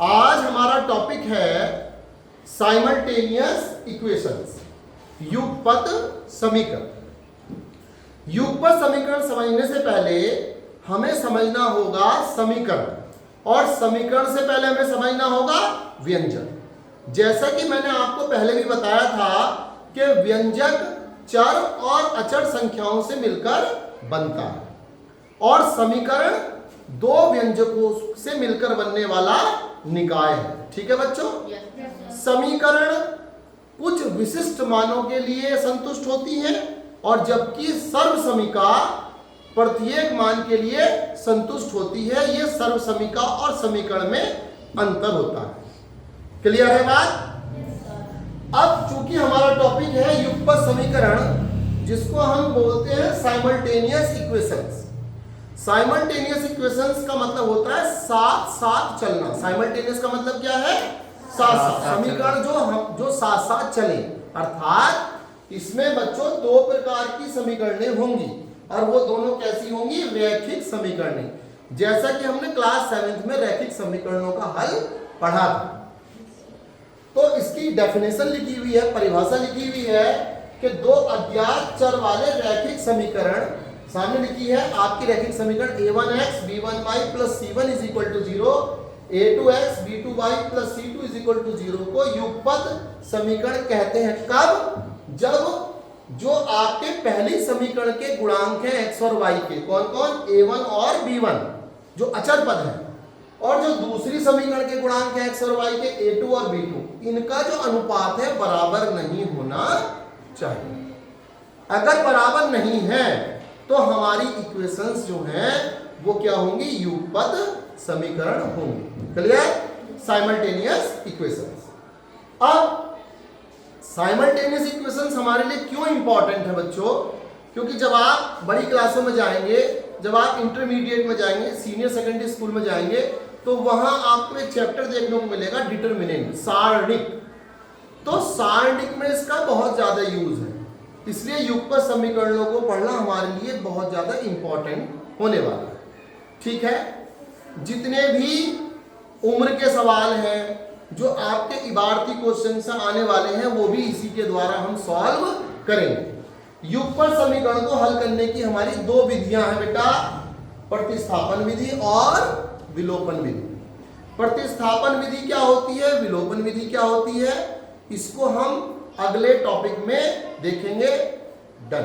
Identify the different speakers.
Speaker 1: आज हमारा टॉपिक है साइमल्टेनियस इक्वेशंस, युगपत समीकरण। युगपत समीकरण समझने से पहले हमें समझना होगा समीकरण, और समीकरण से पहले हमें समझना होगा व्यंजक। जैसा कि मैंने आपको पहले भी बताया था कि व्यंजक चर और अचर संख्याओं से मिलकर बनता है, और समीकरण दो व्यंजकों से मिलकर बनने वाला निकाय है। ठीक है बच्चों? समीकरण कुछ विशिष्ट मानों के लिए संतुष्ट होती है, और जबकि सर्वसमीका प्रत्येक मान के लिए संतुष्ट होती है। यह सर्वसमीका और समीकरण में अंतर होता है। क्लियर है बात? अब चूंकि हमारा टॉपिक है युगपत समीकरण, जिसको हम बोलते हैं साइमल्टेनियस इक्वेशंस। साइमल्टेनियस इक्वेशंस का मतलब होता है साथ साथ चलना। साइमल्टेनियस का मतलब क्या है? साथ साथ। समीकरण जो साथ साथ चले, अर्थात इसमें बच्चों दो प्रकार की समीकरणें होंगी, और वो दोनों कैसी होंगी? रैखिक समीकरणें। जैसा कि हमने क्लास 7th में रैखिक समीकरणों का हल पढ़ा था। तो इसकी डेफिनेशन लिखी हुई है, परिभाषा लिखी हुई है कि दो अज्ञात चर वाले रैखिक समीकरण, सामने लिखी है आपकी रैखिक समीकरण a1x b1y plus c1 is equal to 0, a2x b2y plus c2 is equal to 0 को युगपत समीकरण कहते हैं। कब? जब जो आपके पहली समीकरण के गुणांक हैं x और y के, कौन कौन? a1 और b1 जो अचर पद है, और जो दूसरी समीकरण के गुणांक है x और y के a2 और b2, इनका जो अनुपात है बराबर नहीं होना चाहिए। अगर बराबर नहीं है तो हमारी इक्वेशंस जो हैं वो क्या होंगी? युगपत समीकरण होंगे। क्लियर? Simultaneous equations. अब साइमल्टेनियस इक्वेशंस हमारे लिए क्यों इंपॉर्टेंट है बच्चों? क्योंकि जब आप बड़ी क्लासों में जाएंगे, जब आप इंटरमीडिएट में जाएंगे, सीनियर सेकेंडरी स्कूल में जाएंगे, तो वहां आपको एक चैप्टर देखने को मिलेगा डिटरमिनेंट, सारणिक। तो सारणिक में इसका बहुत ज्यादा यूज है, इसलिए युगपत समीकरणों को पढ़ना हमारे लिए बहुत ज्यादा इंपॉर्टेंट होने वाला है। ठीक है? जितने भी उम्र के सवाल हैं जो आपके इबारती क्वेश्चन से आने वाले हैं, वो भी इसी के द्वारा हम सॉल्व करेंगे। युगपत समीकरण को हल करने की हमारी दो विधियां हैं बेटा, प्रतिस्थापन विधि और विलोपन विधि। प्रतिस्थापन विधि क्या होती है, विलोपन विधि क्या होती है, इसको हम अगले टॉपिक में देखेंगे। डन।